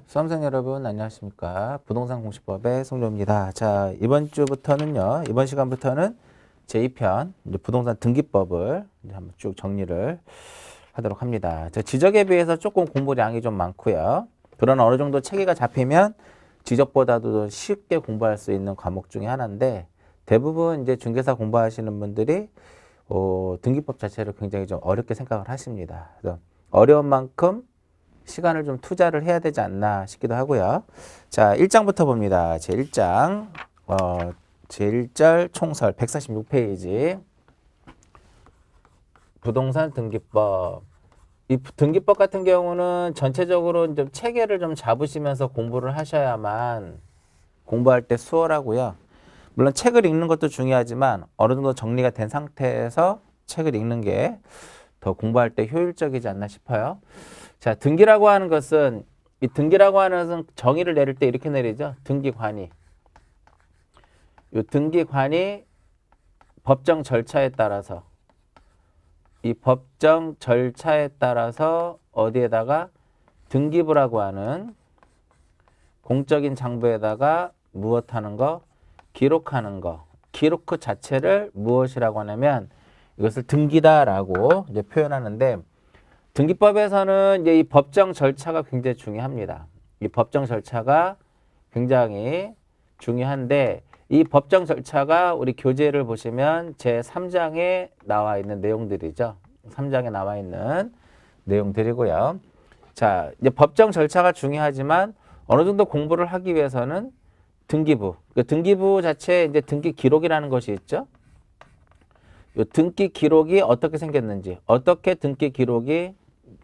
수험생 여러분 안녕하십니까. 부동산 공시법의 송조입니다. 자, 이번 주부터는요, 이번 시간부터는 제2편 부동산 등기법을 이제 한번 쭉 정리를 하도록 합니다. 저 지적에 비해서 조금 공부량이 좀 많고요. 그러나 어느 정도 체계가 잡히면 지적보다도 쉽게 공부할 수 있는 과목 중에 하나인데, 대부분 이제 중개사 공부하시는 분들이 등기법 자체를 굉장히 좀 어렵게 생각을 하십니다. 그래서 어려운 만큼 시간을 좀 투자를 해야 되지 않나 싶기도 하고요. 자, 1장부터 봅니다. 제1장, 제1절 총설 146페이지. 부동산 등기법. 이 등기법 같은 경우는 전체적으로 좀 체계를 좀 잡으시면서 공부를 하셔야만 공부할 때 수월하고요. 물론 책을 읽는 것도 중요하지만 어느 정도 정리가 된 상태에서 책을 읽는 게 더 공부할 때 효율적이지 않나 싶어요. 자, 등기라고 하는 것은, 이 등기라고 하는 것은 정의를 내릴 때 이렇게 내리죠. 등기관이. 이 등기관이 법정 절차에 따라서, 이 법정 절차에 따라서 어디에다가 등기부라고 하는 공적인 장부에다가 무엇하는 거? 기록하는 거. 기록 그 자체를 무엇이라고 하냐면 이것을 등기다라고 이제 표현하는데, 등기법에서는 이제 이 법정 절차가 굉장히 중요합니다. 이 법정 절차가 굉장히 중요한데, 이 법정 절차가 우리 교재를 보시면 제3장에 나와 있는 내용들이죠. 3장에 나와 있는 내용들이고요. 자, 이제 법정 절차가 중요하지만 어느 정도 공부를 하기 위해서는 등기부, 그 등기부 자체에 이제 등기 기록이라는 것이 있죠. 이 등기 기록이 어떻게 생겼는지, 어떻게 등기 기록이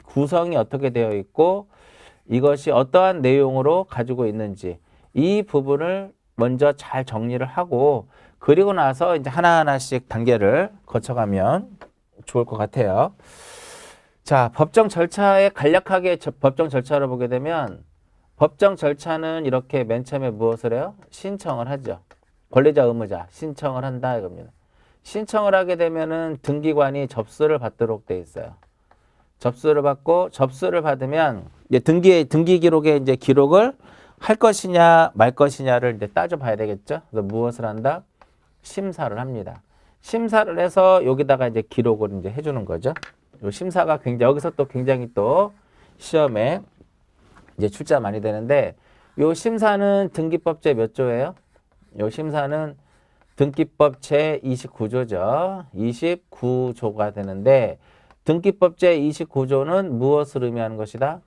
구성이 어떻게 되어 있고 이것이 어떠한 내용으로 가지고 있는지, 이 부분을 먼저 잘 정리를 하고 그리고 나서 이제 하나하나씩 단계를 거쳐가면 좋을 것 같아요. 자, 법정 절차에 간략하게 법정 절차를 보게 되면, 법정 절차는 이렇게 맨 처음에 무엇을 해요? 신청을 하죠. 권리자 의무자 신청을 한다 이겁니다. 신청을 하게 되면은 등기관이 접수를 받도록 돼 있어요. 접수를 받고, 접수를 받으면 이제 등기 기록에 이제 기록을 할 것이냐 말 것이냐를 이제 따져봐야 되겠죠. 그래서 무엇을 한다? 심사를 합니다. 심사를 해서 여기다가 이제 기록을 이제 해주는 거죠. 요 심사가 굉장히, 여기서 또 굉장히 또 시험에 이제 출제가 많이 되는데, 요 심사는 등기법 제 몇 조예요? 요 심사는 등기법 제 29조죠. 29조가 되는데, 등기법 제 29조는 무엇을 의미하는 것이다?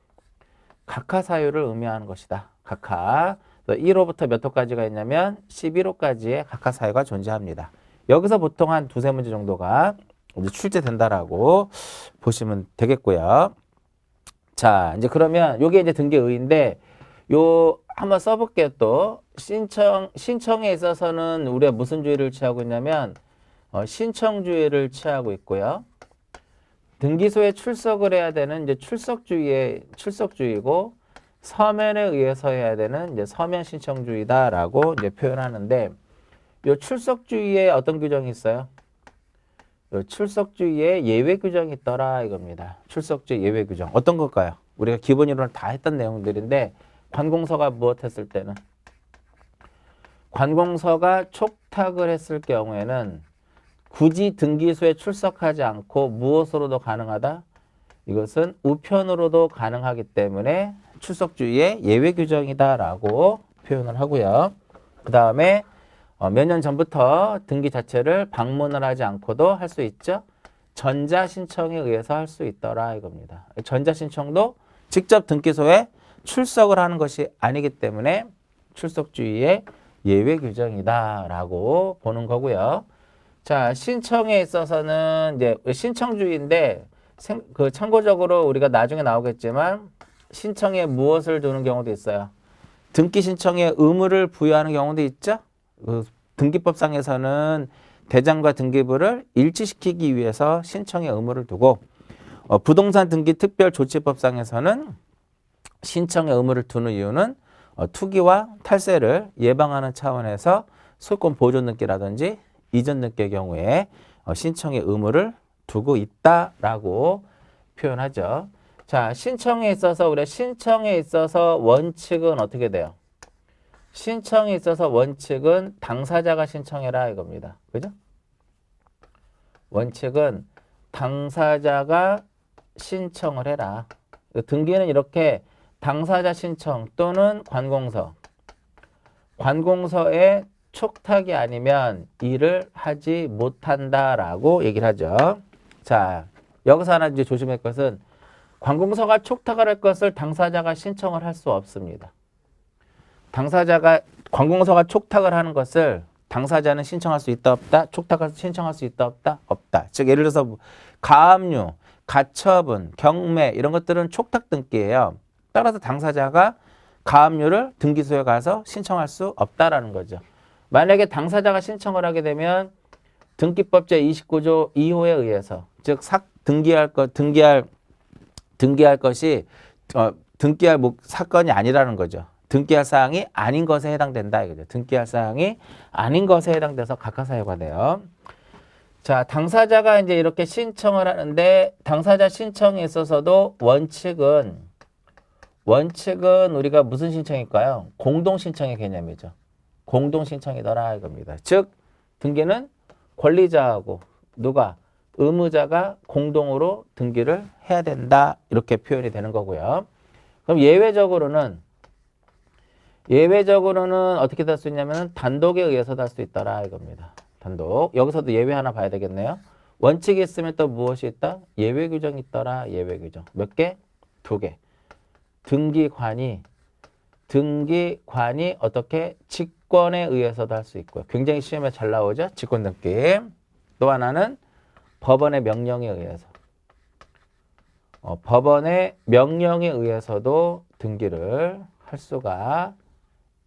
각하사유를 의미하는 것이다. 각하. 1호부터 몇 호까지가 있냐면 11호까지의 각하사유가 존재합니다. 여기서 보통 한 두세 문제 정도가 이제 출제된다라고 보시면 되겠고요. 자, 이제 그러면 요게 이제 등기의인데, 요 한번 써볼게요. 또 신청에 있어서는 우리가 무슨 주의를 취하고 있냐면 신청주의를 취하고 있고요. 등기소에 출석을 해야 되는 이제 출석주의고, 서면에 의해서 해야 되는 이제 서면 신청주의다라고 이제 표현하는데, 요 출석주의에 어떤 규정이 있어요? 요 출석주의에 예외 규정이 있더라 이겁니다. 출석주의 예외 규정 어떤 걸까요? 우리가 기본 이론을 다 했던 내용들인데, 관공서가 무엇 했을 때는, 관공서가 촉탁을 했을 경우에는 굳이 등기소에 출석하지 않고 무엇으로도 가능하다? 이것은 우편으로도 가능하기 때문에 출석주의의 예외 규정이다라고 표현을 하고요. 그 다음에 몇 년 전부터 등기 자체를 방문을 하지 않고도 할 수 있죠. 전자신청에 의해서 할 수 있더라 이겁니다. 전자신청도 직접 등기소에 출석을 하는 것이 아니기 때문에 출석주의의 예외 규정이다라고 보는 거고요. 자, 신청에 있어서는 이제 신청주의인데, 참고적으로 우리가 나중에 나오겠지만 신청에 무엇을 두는 경우도 있어요. 등기 신청에 의무를 부여하는 경우도 있죠. 등기법상에서는 대장과 등기부를 일치시키기 위해서 신청에 의무를 두고, 부동산 등기 특별조치법상에서는 신청에 의무를 두는 이유는 투기와 탈세를 예방하는 차원에서 소유권 보존 등기라든지 이전 등기의 경우에 신청의 의무를 두고 있다라고 표현하죠. 자, 신청에 있어서 우리가 신청에 있어서 원칙은 어떻게 돼요? 신청에 있어서 원칙은 당사자가 신청해라 이겁니다. 그죠? 원칙은 당사자가 신청을 해라. 등기는 이렇게 당사자 신청 또는 관공서의 촉탁이 아니면 일을 하지 못한다라고 얘기를 하죠. 자, 여기서 하나 이제 조심할 것은 관공서가 촉탁을 할 것을 당사자가 신청을 할 수 없습니다. 관공서가 촉탁을 하는 것을 당사자는 신청할 수 있다 없다? 촉탁을 신청할 수 있다 없다? 없다. 즉 예를 들어서 가압류, 가처분, 경매 이런 것들은 촉탁 등기예요. 따라서 당사자가 가압류를 등기소에 가서 신청할 수 없다라는 거죠. 만약에 당사자가 신청을 하게 되면 등기법 제29조 2호에 의해서 즉 등기할 사건이 아니라는 거죠. 등기할 사항이 아닌 것에 해당된다 이거죠. 등기할 사항이 아닌 것에 해당돼서 각하사유가 돼요. 자, 당사자가 이제 이렇게 신청을 하는데 당사자 신청에 있어서도 원칙은 우리가 무슨 신청일까요? 공동 신청의 개념이죠. 공동 신청이더라 이겁니다. 즉 등기는 권리자하고 의무자가 공동으로 등기를 해야 된다 이렇게 표현이 되는 거고요. 그럼 예외적으로는 어떻게 될 수 있냐면 단독에 의해서도 할 수 있더라 이겁니다. 단독. 여기서도 예외 하나 봐야 되겠네요. 원칙이 있으면 또 무엇이 있다? 예외 규정이 있더라. 예외 규정. 몇 개? 2개. 등기관이 어떻게 직권에 의해서도 할 수 있고요. 굉장히 시험에 잘 나오죠. 직권 등기. 또 하나는 법원의 명령에 의해서. 법원의 명령에 의해서도 등기를 할 수가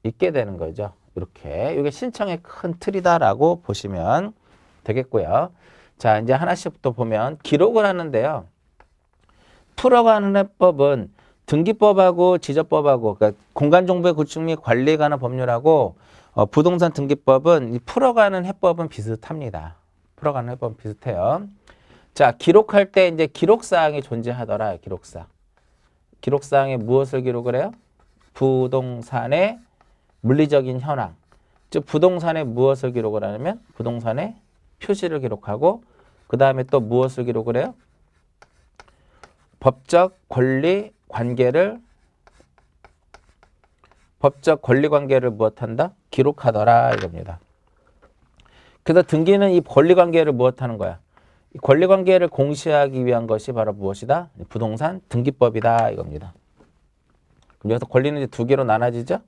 있게 되는 거죠. 이렇게. 이게 신청의 큰 틀이다라고 보시면 되겠고요. 자, 이제 하나씩 또 보면 기록을 하는데요. 풀어가는 해법은 등기법하고 지적법하고 그러니까 공간정보의 구축 및 관리에 관한 법률하고 부동산 등기법은 이 풀어가는 해법은 비슷합니다. 풀어가는 해법은 비슷해요. 자, 기록할 때 이제 기록사항이 존재하더라. 기록사항에 무엇을 기록을 해요? 부동산의 물리적인 현황. 즉 부동산에 무엇을 기록을 하냐면 부동산의 표시를 기록하고 그 다음에 또 무엇을 기록을 해요? 법적 권리 관계를 무엇한다? 기록하더라 이겁니다. 그래서 등기는 이 권리 관계를 무엇하는 거야? 이 권리 관계를 공시하기 위한 것이 바로 무엇이다? 부동산 등기법이다 이겁니다. 그럼 여기서 권리는 이제 2개로 나눠지죠?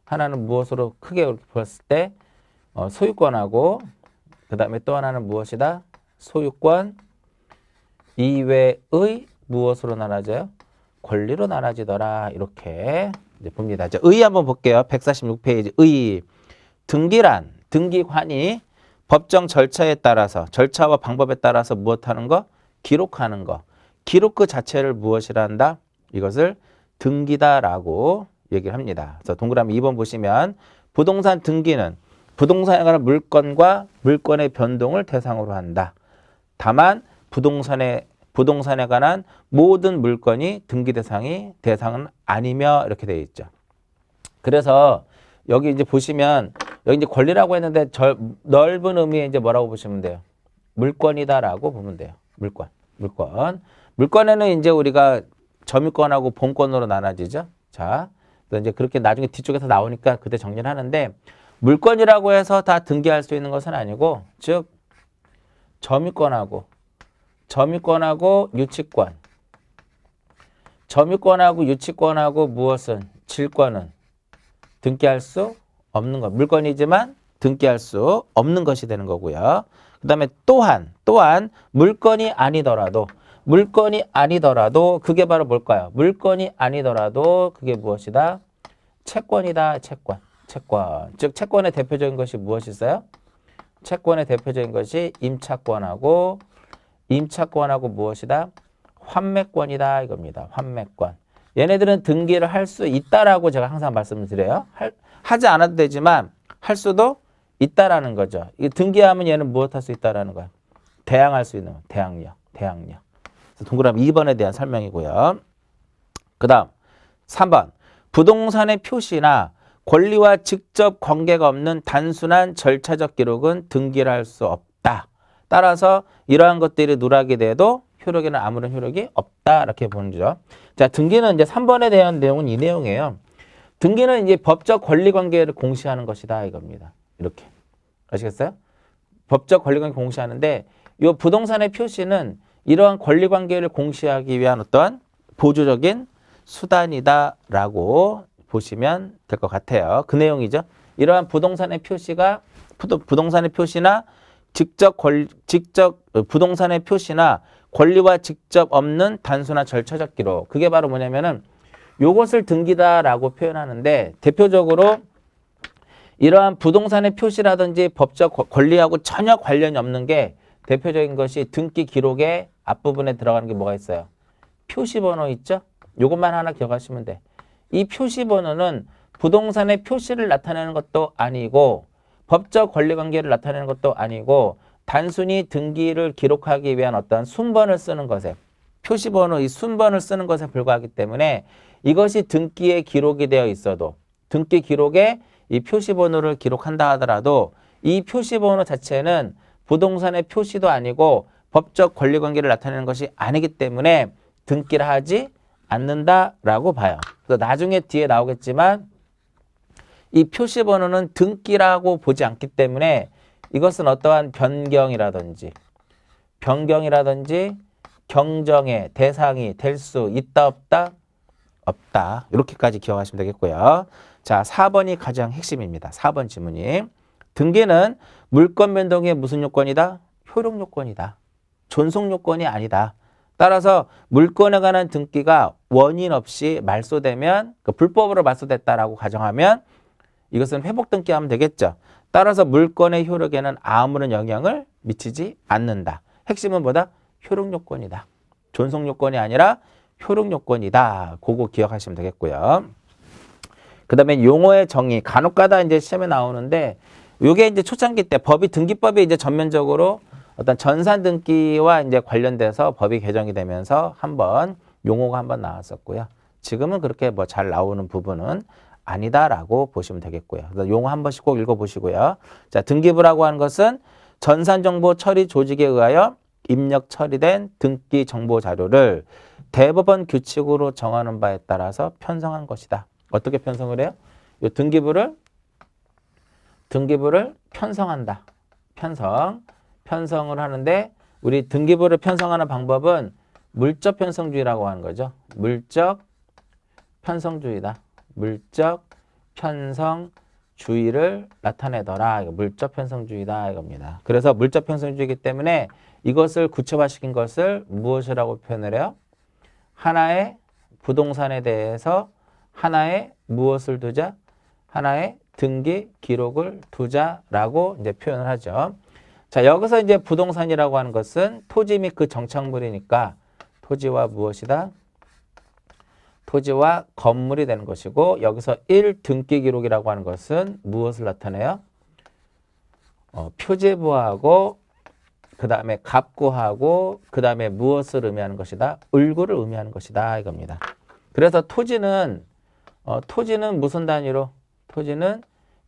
하나는 무엇으로 크게 봤을 때 소유권하고 그 다음에 또 하나는 무엇이다? 소유권 이외의 무엇으로 나눠져요? 권리로 나눠지더라 이렇게 이제 봅니다. 자, 의 한번 볼게요. 146페이지 의. 등기란 등기관이 법정 절차에 따라서 절차와 방법에 따라서 무엇하는 거? 기록하는 거. 기록 그 자체를 무엇이라 한다? 이것을 등기다라고 얘기를 합니다. 그래서 동그라미 2번 보시면 부동산 등기는 부동산에 관한 물건과 물건의 변동을 대상으로 한다. 다만 부동산에 관한 모든 물건이 등기 대상은 아니며 이렇게 되어 있죠. 그래서 여기 이제 보시면 여기 이제 권리라고 했는데 넓은 의미에 이제 뭐라고 보시면 돼요? 물건이다라고 보면 돼요. 물건에는 이제 우리가 점유권하고 본권으로 나눠지죠. 자, 이제 그렇게 나중에 뒤쪽에서 나오니까 그때 정리를 하는데 물건이라고 해서 다 등기할 수 있는 것은 아니고 즉 점유권하고 유치권하고 무엇은 질권은 등기할 수 없는 것. 물건이지만 등기할 수 없는 것이 되는 거고요. 그 다음에 또한 물건이 아니더라도 그게 바로 뭘까요? 물건이 아니더라도 그게 무엇이다? 채권이다. 채권. 즉 채권의 대표적인 것이 무엇이 있어요? 채권의 대표적인 것이 임차권하고 무엇이다? 환매권이다 이겁니다. 환매권. 얘네들은 등기를 할 수 있다라고 제가 항상 말씀을 드려요. 하지 않아도 되지만 할 수도 있다라는 거죠. 이 등기하면 얘는 무엇 할 수 있다라는 거야? 대항할 수 있는 거. 대항력. 그래서 동그라미 2번에 대한 설명이고요. 그 다음 3번 부동산의 표시나 권리와 직접 관계가 없는 단순한 절차적 기록은 등기를 할 수 없다. 따라서 이러한 것들이 누락이 돼도 효력에는 아무런 효력이 없다. 이렇게 보는 거죠. 자, 등기는 이제 3번에 대한 내용은 이 내용이에요. 등기는 이제 법적 권리 관계를 공시하는 것이다. 이겁니다. 이렇게. 아시겠어요? 법적 권리 관계 공시하는데 이 부동산의 표시는 이러한 권리 관계를 공시하기 위한 어떤 보조적인 수단이다라고 보시면 될 것 같아요. 그 내용이죠. 이러한 부동산의 표시가 부동산의 표시나 부동산의 표시나 권리와 직접 없는 단순한 절차적 기록. 그게 바로 뭐냐면은 요것을 등기다라고 표현하는데 대표적으로 이러한 부동산의 표시라든지 법적 권리하고 전혀 관련이 없는 게 대표적인 것이 등기 기록의 앞부분에 들어가는 게 뭐가 있어요? 표시번호 있죠? 요것만 하나 기억하시면 돼. 이 표시번호는 부동산의 표시를 나타내는 것도 아니고 법적 권리관계를 나타내는 것도 아니고 단순히 등기를 기록하기 위한 어떤 순번을 쓰는 것에 표시번호 이 순번을 쓰는 것에 불과하기 때문에 이것이 등기에 기록이 되어 있어도 등기 기록에 이 표시번호를 기록한다 하더라도 이 표시번호 자체는 부동산의 표시도 아니고 법적 권리관계를 나타내는 것이 아니기 때문에 등기를 하지 않는다라고 봐요. 그래서 나중에 뒤에 나오겠지만 이 표시번호는 등기라고 보지 않기 때문에 이것은 어떠한 변경이라든지 경정의 대상이 될 수 있다 없다? 없다. 이렇게까지 기억하시면 되겠고요. 자, 4번이 가장 핵심입니다. 4번 지문이 등기는 물권 변동의 무슨 요건이다? 효력 요건이다. 존속 요건이 아니다. 따라서 물권에 관한 등기가 원인 없이 말소되면 불법으로 말소됐다라고 가정하면 이것은 회복 등기하면 되겠죠. 따라서 물권의 효력에는 아무런 영향을 미치지 않는다. 핵심은 뭐다? 효력 요건이다. 존속 요건이 아니라 효력 요건이다. 그거 기억하시면 되겠고요. 그 다음에 용어의 정의 간혹가다 이제 시험에 나오는데 요게 이제 초창기 때 등기법이 이제 전면적으로 어떤 전산 등기와 이제 관련돼서 법이 개정이 되면서 한번 용어가 한번 나왔었고요. 지금은 그렇게 뭐 잘 나오는 부분은 아니다라고 보시면 되겠고요. 그래서 용어 한 번씩 꼭 읽어보시고요. 자, 등기부라고 하는 것은 전산정보 처리 조직에 의하여 입력 처리된 등기 정보 자료를 대법원 규칙으로 정하는 바에 따라서 편성한 것이다. 어떻게 편성을 해요? 이 등기부를 편성한다. 편성을 하는데 우리 등기부를 편성하는 방법은 물적 편성주의라고 하는 거죠. 물적 편성주의다. 물적 편성주의를 나타내더라. 물적 편성주의다 이겁니다. 그래서 물적 편성주의이기 때문에 이것을 구체화시킨 것을 무엇이라고 표현을 해요? 하나의 부동산에 대해서 하나의 무엇을 두자? 하나의 등기 기록을 두자라고 이제 표현을 하죠. 자, 여기서 이제 부동산이라고 하는 것은 토지 및 그 정착물이니까 토지와 무엇이다? 토지와 건물이 되는 것이고 여기서 1 등기 기록이라고 하는 것은 무엇을 나타내요? 표제부하고 그 다음에 갑구하고 그 다음에 무엇을 의미하는 것이다? 을구를 의미하는 것이다 이겁니다. 그래서 토지는 무슨 단위로? 토지는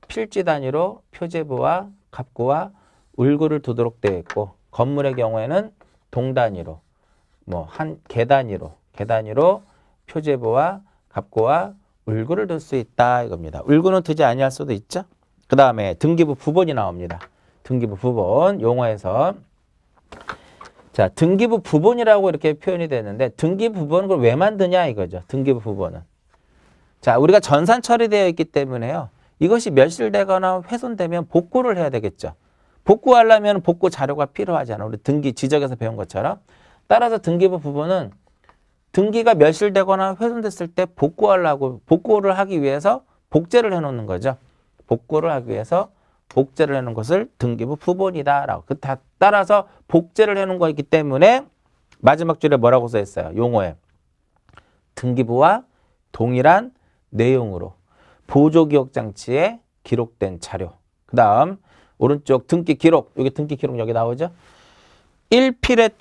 필지 단위로 표제부와 갑구와 을구를 두도록 되어 있고 건물의 경우에는 동 단위로 뭐 한 개 단위로 표제부와 갑구와 을구를 둘 수 있다 이겁니다. 을구는 두지 아니할 수도 있죠. 그 다음에 등기부 부본이 나옵니다. 등기부 부본 용어에서 자 등기부 부본이라고 이렇게 표현이 되는데 등기부 부본은 그걸 왜 만드냐 이거죠. 등기부 부본은 자 우리가 전산 처리되어 있기 때문에요. 이것이 멸실되거나 훼손되면 복구를 해야 되겠죠. 복구하려면 복구 자료가 필요하잖아. 우리 등기 지적에서 배운 것처럼. 따라서 등기부 부본은 등기가 멸실되거나 훼손됐을 때 복구를 하기 위해서 복제를 해놓는 거죠. 복구를 하기 위해서 복제를 해놓은 것을 등기부 부본이다라고. 따라서 복제를 해놓은 거이기 때문에 마지막 줄에 뭐라고 써 있어요? 용어에 등기부와 동일한 내용으로 보조기억장치에 기록된 자료. 그 다음 오른쪽 등기 기록. 여기 등기 기록 여기 나오죠? 일필의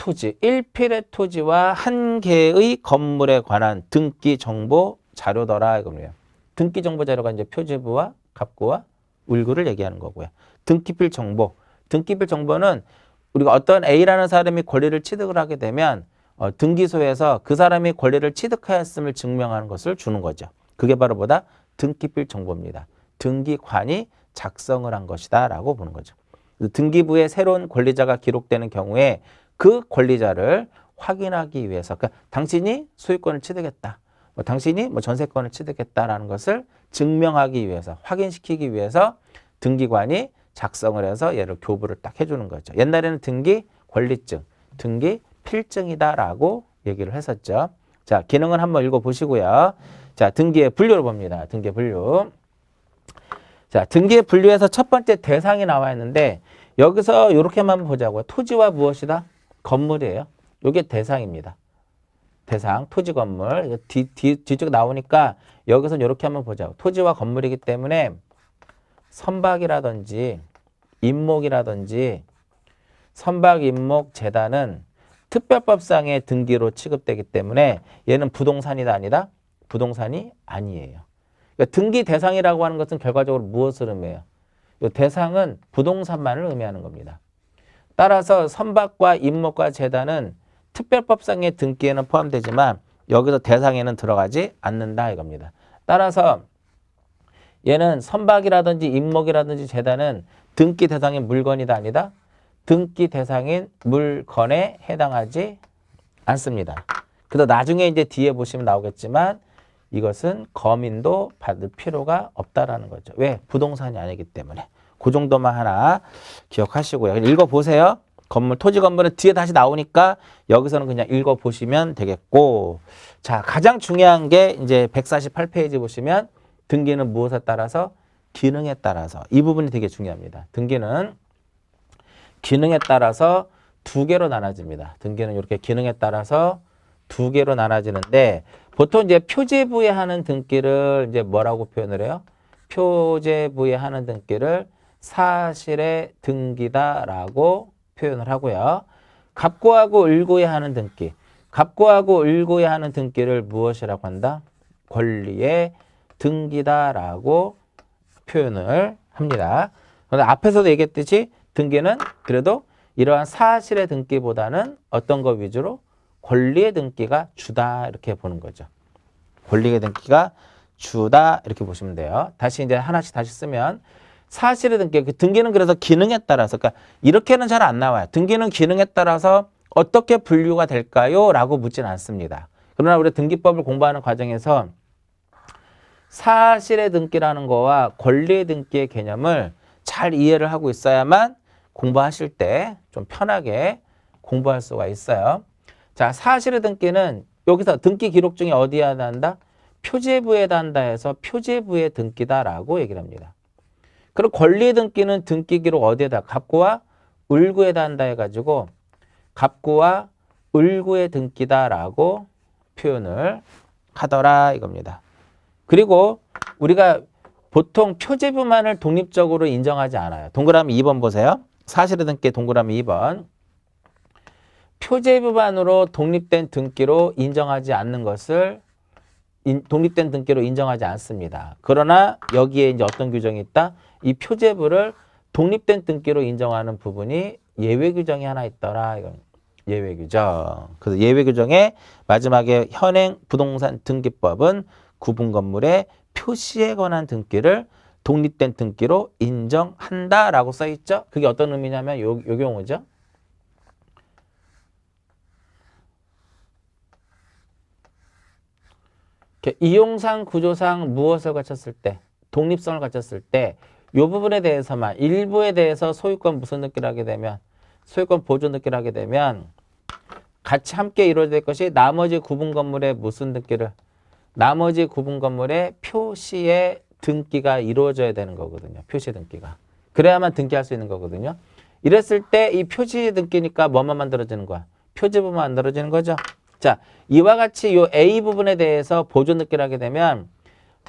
토지와 한 개의 건물에 관한 등기 정보 자료더라 이겁니다. 등기 정보 자료가 이제 표제부와 갑구와 울구를 얘기하는 거고요. 등기필 정보. 등기필 정보는 우리가 어떤 A라는 사람이 권리를 취득을 하게 되면 등기소에서 그 사람이 권리를 취득하였음을 증명하는 것을 주는 거죠. 그게 바로 뭐다? 등기필 정보입니다. 등기관이 작성을 한 것이다 라고 보는 거죠. 등기부에 새로운 권리자가 기록되는 경우에 그 권리자를 확인하기 위해서 그러니까 당신이 소유권을 취득했다. 당신이 전세권을 취득했다라는 것을 증명하기 위해서 확인시키기 위해서 등기관이 작성을 해서 얘를 교부를 딱 해주는 거죠. 옛날에는 등기 권리증, 등기 필증이다라고 얘기를 했었죠. 자, 기능은 한번 읽어보시고요. 자, 등기의 분류를 봅니다. 등기의 분류. 자, 등기의 분류에서 첫 번째 대상이 나와 있는데 여기서 이렇게만 보자고요. 토지와 무엇이다? 건물이에요. 이게 대상입니다. 대상, 토지, 건물. 뒤쪽 나오니까 여기서 이렇게 한번 보자고. 토지와 건물이기 때문에 선박이라든지 임목이라든지 선박, 임목, 재단은 특별법상의 등기로 취급되기 때문에 얘는 부동산이다 아니다? 부동산이 아니에요. 그러니까 등기 대상이라고 하는 것은 결과적으로 무엇을 의미해요? 이 대상은 부동산만을 의미하는 겁니다. 따라서 선박과 임목과 재단은 특별법상의 등기에는 포함되지만 여기서 대상에는 들어가지 않는다 이겁니다. 따라서 얘는 선박이라든지 임목이라든지 재단은 등기 대상인 물건이다 아니다? 등기 대상인 물건에 해당하지 않습니다. 그래서 나중에 이제 뒤에 보시면 나오겠지만 이것은 검인도 받을 필요가 없다라는 거죠. 왜? 부동산이 아니기 때문에. 그 정도만 하나 기억하시고요. 읽어보세요. 건물, 토지 건물은 뒤에 다시 나오니까 여기서는 그냥 읽어보시면 되겠고. 자, 가장 중요한 게 이제 148페이지 보시면 등기는 무엇에 따라서? 기능에 따라서. 이 부분이 되게 중요합니다. 등기는 기능에 따라서 두 개로 나눠집니다. 등기는 이렇게 기능에 따라서 두 개로 나눠지는데 보통 이제 표제부에 하는 등기를 이제 뭐라고 표현을 해요? 표제부에 하는 등기를 사실의 등기다라고 표현을 하고요. 갑구하고 을구에 하는 등기. 갑구하고 을구에 하는 등기를 무엇이라고 한다? 권리의 등기다라고 표현을 합니다. 그런데 앞에서도 얘기했듯이 등기는 그래도 이러한 사실의 등기보다는 어떤 거 위주로? 권리의 등기가 주다 이렇게 보는 거죠. 권리의 등기가 주다 이렇게 보시면 돼요. 다시 이제 하나씩 다시 쓰면 사실의 등기, 등기는 그래서 기능에 따라서 그러니까 이렇게는 잘 안 나와요. 등기는 기능에 따라서 어떻게 분류가 될까요? 라고 묻지는 않습니다. 그러나 우리 등기법을 공부하는 과정에서 사실의 등기라는 거와 권리의 등기의 개념을 잘 이해를 하고 있어야만 공부하실 때 좀 편하게 공부할 수가 있어요. 자, 사실의 등기는 여기서 등기 기록 중에 어디에 한다? 표제부에다 한다 해서 표제부의 등기다라고 얘기를 합니다. 그리고 권리의 등기는 등기 기록 어디에다? 갑구와 을구에다 한다 해가지고 갑구와 을구의 등기다라고 표현을 하더라 이겁니다. 그리고 우리가 보통 표제부만을 독립적으로 인정하지 않아요. 동그라미 2번 보세요. 사실의 등기 동그라미 2번. 표제부만으로 독립된 등기로 인정하지 않는 것을 독립된 등기로 인정하지 않습니다. 그러나 여기에 이제 어떤 규정이 있다? 이 표제부를 독립된 등기로 인정하는 부분이 예외 규정이 하나 있더라. 이건 예외 규정. 그래서 예외 규정의 마지막에 현행 부동산 등기법은 구분 건물의 표시에 관한 등기를 독립된 등기로 인정한다라고 써 있죠. 그게 어떤 의미냐면 요 경우죠. 이용상 구조상 무엇을 갖췄을 때 독립성을 갖췄을 때 이 부분에 대해서만 일부에 대해서 소유권 무슨 등기를 하게 되면 소유권 보존 등기를 하게 되면 같이 함께 이루어질 것이 나머지 구분 건물의 무슨 등기를 나머지 구분 건물의 표시의 등기가 이루어져야 되는 거거든요. 표시 등기가. 그래야만 등기할 수 있는 거거든요. 이랬을 때 이 표시 등기니까 뭐만 만들어지는 거야? 표제부만 만들어지는 거죠. 자, 이와 같이 요 A 부분에 대해서 보존 등기를 하게 되면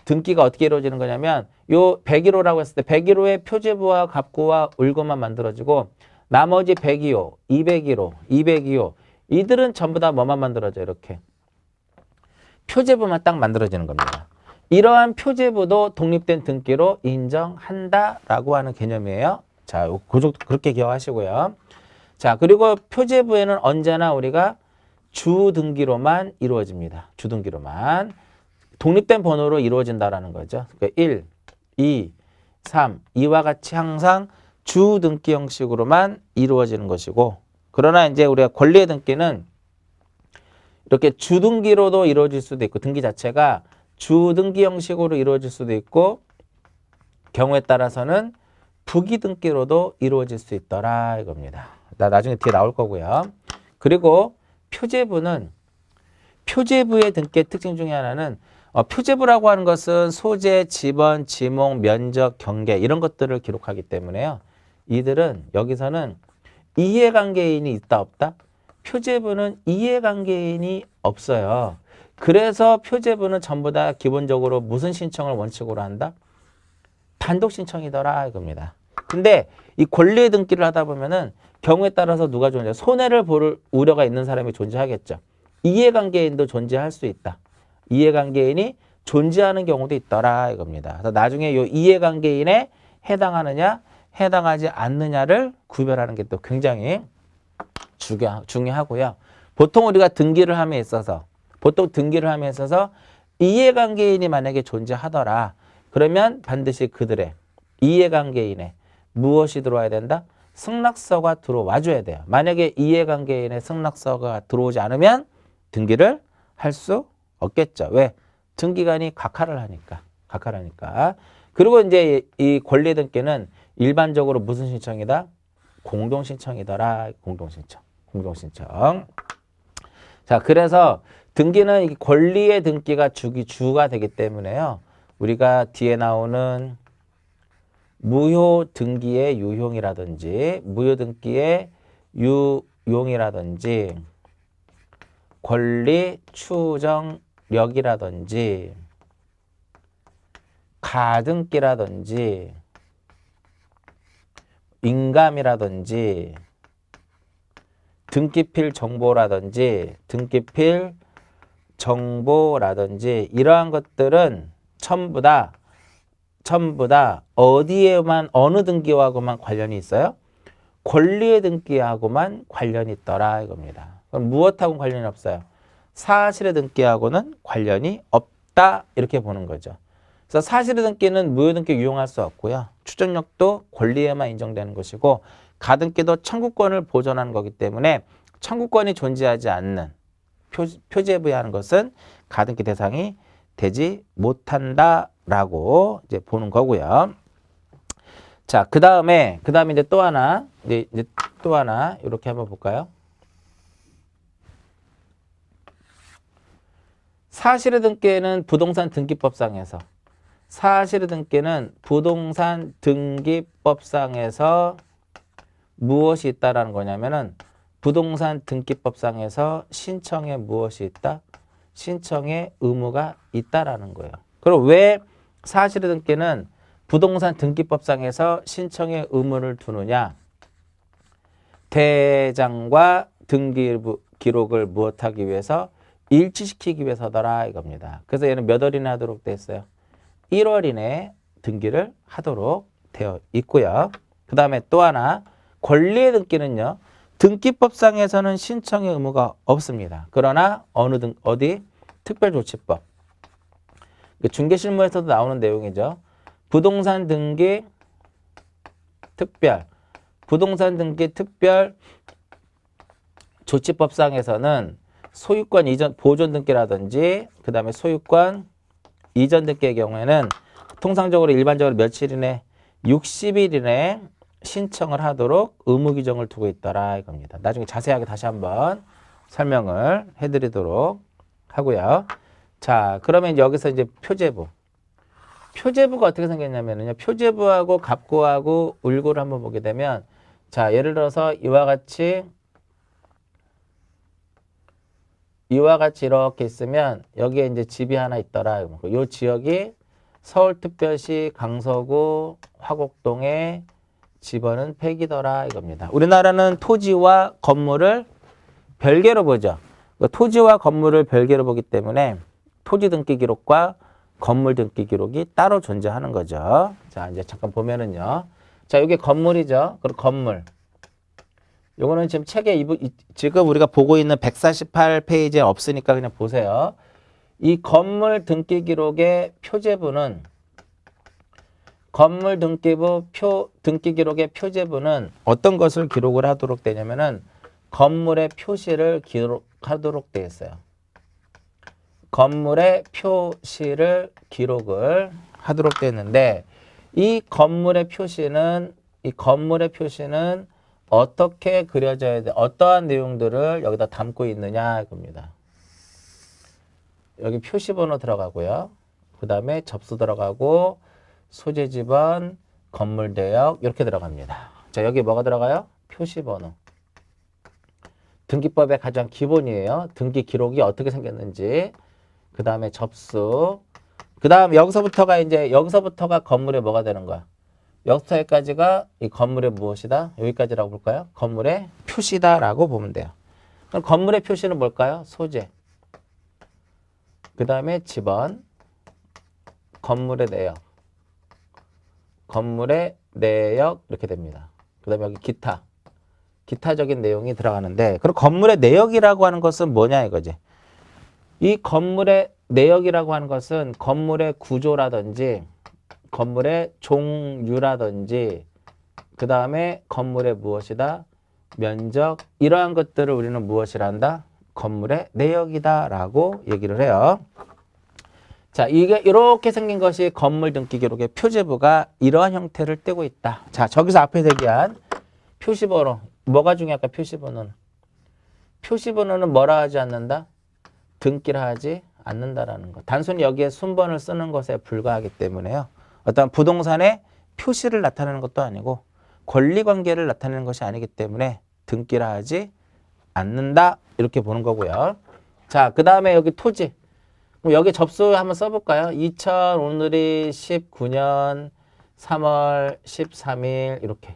등기가 어떻게 이루어지는 거냐면 요 101호라고 했을 때 101호의 표제부와 갑구와 을구만 만들어지고 나머지 102호, 201호, 202호 이들은 전부 다 뭐만 만들어져 이렇게 표제부만 딱 만들어지는 겁니다. 이러한 표제부도 독립된 등기로 인정한다라고 하는 개념이에요. 자, 그렇게 기억하시고요. 자, 그리고 표제부에는 언제나 우리가 주등기로만 이루어집니다. 주등기로만. 독립된 번호로 이루어진다라는 거죠. 그러니까 1, 2, 3, 이와 같이 항상 주등기 형식으로만 이루어지는 것이고, 그러나 이제 우리가 권리의 등기는 이렇게 주등기로도 이루어질 수도 있고, 등기 자체가 주등기 형식으로 이루어질 수도 있고, 경우에 따라서는 부기 등기로도 이루어질 수 있더라 이겁니다. 나중에 뒤에 나올 거고요. 그리고 표제부는 표제부의 등기의 특징 중에 하나는 표제부라고 하는 것은 소재, 지번, 지목, 면적, 경계 이런 것들을 기록하기 때문에요. 이들은 여기서는 이해관계인이 있다 없다? 표제부는 이해관계인이 없어요. 그래서 표제부는 전부 다 기본적으로 무슨 신청을 원칙으로 한다? 단독 신청이더라 이겁니다. 근데 이 권리의 등기를 하다 보면은 경우에 따라서 누가 존재, 손해를 볼 우려가 있는 사람이 존재하겠죠. 이해관계인도 존재할 수 있다. 이해관계인이 존재하는 경우도 있더라 이겁니다. 그래서 나중에 이 이해관계인에 해당하느냐, 해당하지 않느냐를 구별하는 게 또 굉장히 중요하고요. 보통 우리가 등기를 함에 있어서 이해관계인이 만약에 존재하더라. 그러면 반드시 그들의 이해관계인에 무엇이 들어와야 된다? 승낙서가 들어와줘야 돼요. 만약에 이해관계인의 승낙서가 들어오지 않으면 등기를 할 수 없겠죠. 왜? 등기관이 각하를 하니까. 그리고 이제 이 권리 등기는 일반적으로 무슨 신청이다? 공동신청이더라. 공동신청. 자, 그래서 등기는 이 권리의 등기가 주가 되기 때문에요. 우리가 뒤에 나오는 무효 등기의 유효이라든지 무효 등기의 유용이라든지 권리 추정력이라든지 가등기라든지 인감이라든지 등기필 정보라든지 이러한 것들은 전부 다 어디에만 어느 등기하고만 관련이 있어요? 권리의 등기하고만 관련이 있더라 이겁니다. 그럼 무엇하고는 관련이 없어요? 사실의 등기하고는 관련이 없다 이렇게 보는 거죠. 그래서 사실의 등기는 무효 등기 유용할 수 없고요. 추정력도 권리에만 인정되는 것이고 가등기도 청구권을 보존하는 거기 때문에 청구권이 존재하지 않는 표제부에 하는 것은 가등기 대상이 되지 못한다라고 이제 보는 거고요. 자, 그 다음에 이제 또 하나 이렇게 한번 볼까요? 사실의 등기는 부동산 등기법상에서 무엇이 있다라는 거냐면은 부동산 등기법상에서 신청에 무엇이 있다? 신청의 의무가 있다라는 거예요. 그럼 왜 사실의 등기는 부동산 등기법상에서 신청의 의무를 두느냐? 대장과 등기 기록을 무엇하기 위해서? 일치시키기 위해서더라 이겁니다. 그래서 얘는 몇 월 이내 하도록 되어 있어요? 1월 이내 등기를 하도록 되어 있고요. 그 다음에 또 하나 권리의 등기는요. 등기법상에서는 신청의 의무가 없습니다. 그러나 어디? 특별조치법. 중개실무에서도 나오는 내용이죠. 부동산 등기 특별 조치법상에서는 소유권 이전 보존 등기라든지 그 다음에 소유권 이전 등기의 경우에는 통상적으로 일반적으로 며칠 이내 60일 이내 신청을 하도록 의무 규정을 두고 있더라 이겁니다. 나중에 자세하게 다시 한번 설명을 해드리도록 하고요. 자, 그러면 여기서 이제 표제부가 어떻게 생겼냐면요. 표제부하고 갑구하고 을구를 한번 보게 되면 자, 예를 들어서 이와 같이 이렇게 있으면 여기에 이제 집이 하나 있더라. 이 지역이 서울특별시 강서구 화곡동의 집어는 폐기더라 이겁니다. 우리나라는 토지와 건물을 별개로 보죠. 토지와 건물을 별개로 보기 때문에 토지 등기 기록과 건물 등기 기록이 따로 존재하는 거죠. 자, 이제 잠깐 보면은요. 자, 이게 건물이죠. 그리고 건물. 요거는 지금 책에 지금 우리가 보고 있는 148페이지에 없으니까 그냥 보세요. 이 건물 등기 기록의 표제부는 건물 등기 기록의 표제부는 어떤 것을 기록을 하도록 되냐면은 건물의 표시를 기록하도록 되어 있어요. 건물의 표시를 기록을 하도록 되어 있는데 이 건물의 표시는 어떻게 그려져야 돼? 어떠한 내용들을 여기다 담고 있느냐 이겁니다. 여기 표시번호 들어가고요. 그 다음에 접수 들어가고 소재 지번, 건물 대역 이렇게 들어갑니다. 자, 여기 뭐가 들어가요? 표시번호. 등기법의 가장 기본이에요. 등기 기록이 어떻게 생겼는지. 그 다음에 접수. 그 다음 여기서부터가 건물에 뭐가 되는 거야? 여기서부터 여기까지가 이 건물의 무엇이다? 여기까지라고 볼까요? 건물의 표시다라고 보면 돼요. 그럼 건물의 표시는 뭘까요? 소재. 그 다음에 지번, 건물의 내역. 건물의 내역 이렇게 됩니다. 그 다음에 여기 기타적인 내용이 들어가는데 그럼 건물의 내역이라고 하는 것은 뭐냐 이거지. 이 건물의 내역이라고 하는 것은 건물의 구조라든지 건물의 종류라든지 그 다음에 건물의 무엇이다? 면적 이러한 것들을 우리는 무엇이라 한다? 건물의 내역이다 라고 얘기를 해요. 자, 이게 이렇게 생긴 것이 건물 등기 기록의 표제부가 이러한 형태를 띠고 있다. 자, 저기서 앞에 대기한 표시번호. 뭐가 중요할까? 표시번호는. 표시번호는 뭐라 하지 않는다? 등기를 하지 않는다라는 것. 단순히 여기에 순번을 쓰는 것에 불과하기 때문에요. 어떤 부동산의 표시를 나타내는 것도 아니고 권리관계를 나타내는 것이 아니기 때문에 등기를 하지 않는다. 이렇게 보는 거고요. 자, 그 다음에 여기 토지. 그럼 여기 접수 한번 써볼까요? 오늘이 19년 3월 13일 이렇게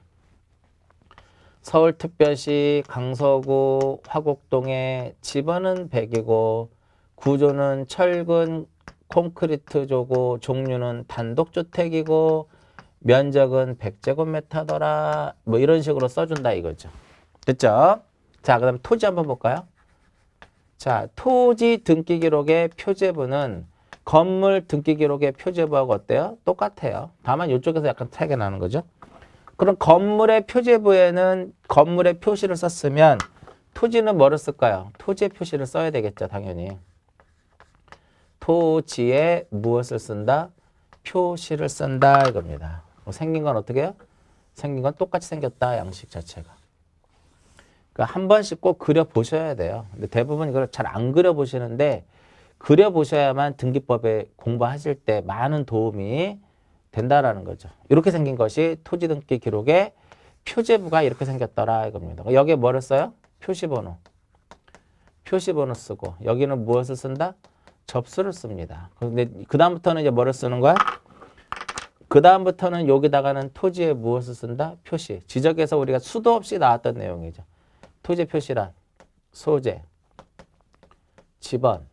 서울특별시 강서구 화곡동에 집원은 100이고 구조는 철근 콘크리트조고 종류는 단독주택이고 면적은 100제곱미터더라 뭐 이런 식으로 써준다 이거죠. 됐죠? 자, 그 다음 토지 한번 볼까요? 자, 토지 등기 기록의 표제부는 건물 등기 기록의 표제부하고 어때요? 똑같아요. 다만 이쪽에서 약간 차이가 나는 거죠. 그럼 건물의 표제부에는 건물의 표시를 썼으면 토지는 뭐를 쓸까요? 토지의 표시를 써야 되겠죠, 당연히. 토지에 무엇을 쓴다? 표시를 쓴다 이겁니다. 생긴 건 어떻게 해요? 생긴 건 똑같이 생겼다, 양식 자체가. 그러니까 한 번씩 꼭 그려보셔야 돼요. 근데 대부분 이걸 잘 안 그려보시는데 그려보셔야만 등기법에 공부하실 때 많은 도움이 된다라는 거죠. 이렇게 생긴 것이 토지 등기 기록의 표제부가 이렇게 생겼더라 이겁니다. 여기에 뭐를 써요? 표시번호. 표시번호 쓰고 여기는 무엇을 쓴다? 접수를 씁니다. 근데 그 다음부터는 이제 뭐를 쓰는 거야? 그 다음부터는 여기다가는 토지에 무엇을 쓴다? 표시. 지적에서 우리가 수도 없이 나왔던 내용이죠. 토지 표시란 소재, 지번,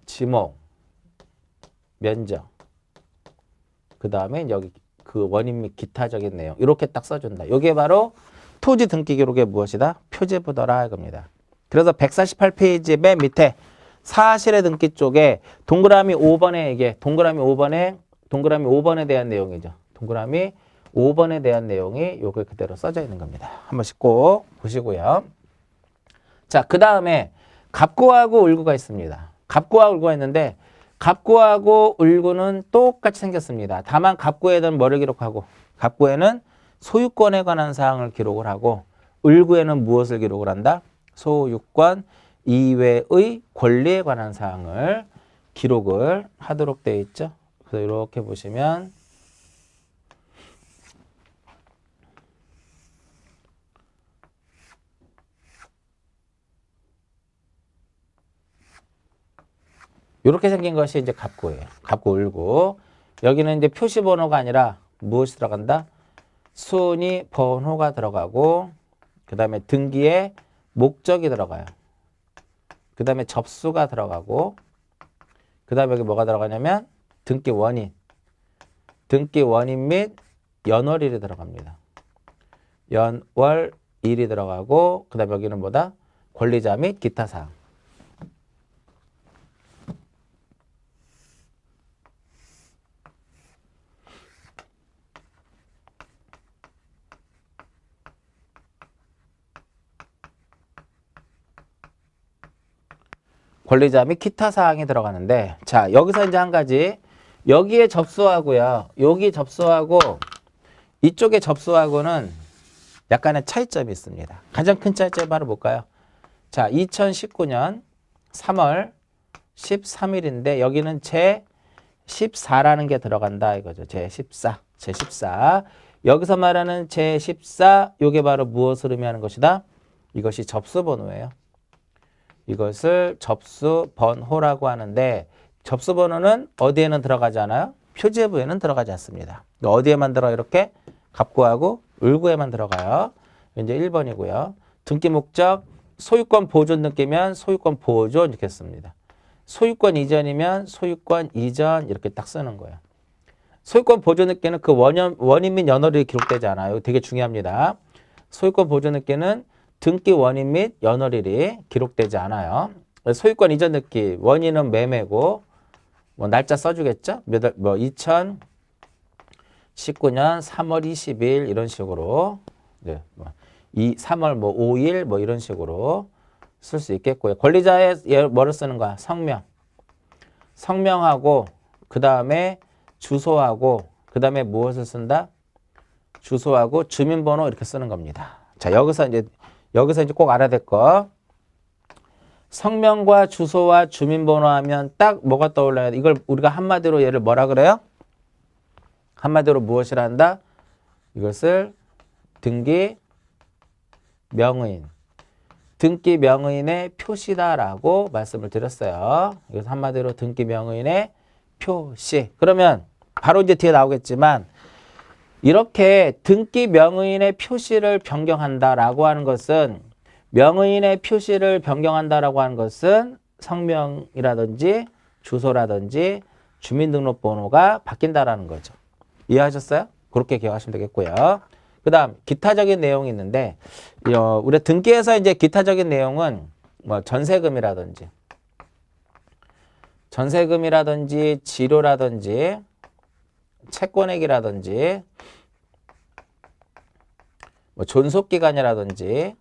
지목, 면적. 그 다음에 여기 그 원인 및 기타적인 내용. 이렇게 딱 써준다. 이게 바로 토지 등기 기록의 무엇이다? 표제부더라 이겁니다. 그래서 148페이지 맨 밑에 사실의 등기 쪽에 동그라미 5번에 이게 동그라미 5번에 대한 내용이죠. 동그라미 5번에 대한 내용이 요걸 그대로 써져 있는 겁니다. 한 번씩 꼭 보시고요. 자, 그 다음에 갑구하고 울구가 있습니다. 갑구와 울구가 있는데 갑구하고 울구는 똑같이 생겼습니다. 다만 갑구에는 뭐를 기록하고 갑구에는 소유권에 관한 사항을 기록을 하고 울구에는 무엇을 기록을 한다? 소유권 이외의 권리에 관한 사항을 기록을 하도록 되어 있죠. 그래서 이렇게 보시면 이렇게 생긴 것이 이제 갑구예요. 갑구 울구. 여기는 이제 표시번호가 아니라 무엇이 들어간다? 순위 번호가 들어가고 그 다음에 등기에 목적이 들어가요. 그 다음에 접수가 들어가고 그 다음에 여기 뭐가 들어가냐면 등기 원인 및 연월일이 들어갑니다. 연월일이 들어가고 그 다음에 여기는 뭐다? 권리자 및 기타 사항. 권리자 및 기타 사항이 들어가는데 자 여기서 이제 한 가지 여기에 접수하고요. 여기 접수하고 이쪽에 접수하고는 약간의 차이점이 있습니다. 가장 큰 차이점 바로 볼까요? 자 2019년 3월 13일인데 여기는 제14라는 게 들어간다 이거죠. 제14 여기서 말하는 제14 요게 바로 무엇을 의미하는 것이다? 이것이 접수번호예요. 이것을 접수번호라고 하는데 접수번호는 어디에는 들어가지 않아요? 표지부에는 들어가지 않습니다. 어디에만 들어가 이렇게 갑구하고 을구에만 들어가요. 이제 1번이고요. 등기 목적 소유권 보존 등기면 소유권 보존 이렇게 씁니다. 소유권 이전이면 소유권 이전 이렇게 딱 쓰는 거예요. 소유권 보존 등기는 그 원인 및 연월일이 기록되지 않아요. 되게 중요합니다. 소유권 보존 등기는 등기 원인 및 연월일이 기록되지 않아요. 소유권 이전 등기 원인은 매매고 뭐 날짜 써주겠죠? 2019년 3월 20일 이런 식으로 네, 3월 5일 이런 식으로 쓸 수 있겠고요. 권리자의 뭐를 쓰는 거야? 성명하고 그 다음에 주소하고 그 다음에 무엇을 쓴다? 주소하고 주민번호 이렇게 쓰는 겁니다. 자 여기서 이제 꼭 알아야 될 거. 성명과 주소와 주민번호 하면 딱 뭐가 떠올라요? 이걸 우리가 한마디로 얘를 뭐라 그래요? 한마디로 무엇이라 한다? 이것을 등기 명의인. 등기 명의인의 표시다라고 말씀을 드렸어요. 이것은 한마디로 등기 명의인의 표시. 그러면 바로 이제 뒤에 나오겠지만 이렇게 등기 명의인의 표시를 변경한다라고 하는 것은 명의인의 표시를 변경한다라고 하는 것은 성명이라든지 주소라든지 주민등록번호가 바뀐다라는 거죠. 이해하셨어요? 그렇게 기억하시면 되겠고요. 그 다음 기타적인 내용이 있는데 우리 등기에서 이제 기타적인 내용은 뭐 전세금이라든지 지료라든지 채권액이라든지 뭐 존속기간이라든지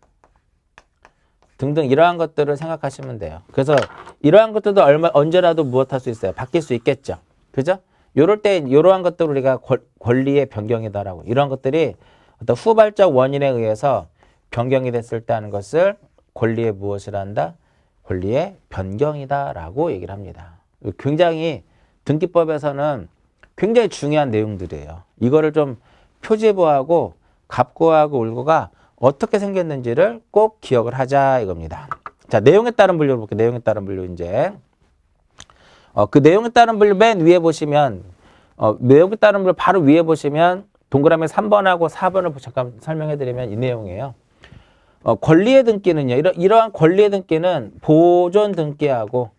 등등 이러한 것들을 생각하시면 돼요. 그래서 이러한 것들도 언제라도 무엇할 수 있어요? 바뀔 수 있겠죠. 그죠? 요럴 때 이러한 것들 우리가 권리의 변경이다라고 이러한 것들이 어떤 후발적 원인에 의해서 변경이 됐을 때 하는 것을 권리의 무엇이라 한다? 권리의 변경이다라고 얘기를 합니다. 굉장히 등기법에서는 굉장히 중요한 내용들이에요. 이거를 좀 표지부하고 갑구하고 을구가 어떻게 생겼는지를 꼭 기억을 하자 이겁니다. 자, 내용에 따른 분류를 볼게요. 내용에 따른 분류 이제. 그 내용에 따른 분류 맨 위에 보시면 내용에 따른 분류 바로 위에 보시면 동그라미 3번하고 4번을 잠깐 설명해 드리면 이 내용이에요. 권리의 등기는요. 이러한 권리의 등기는 보존 등기하고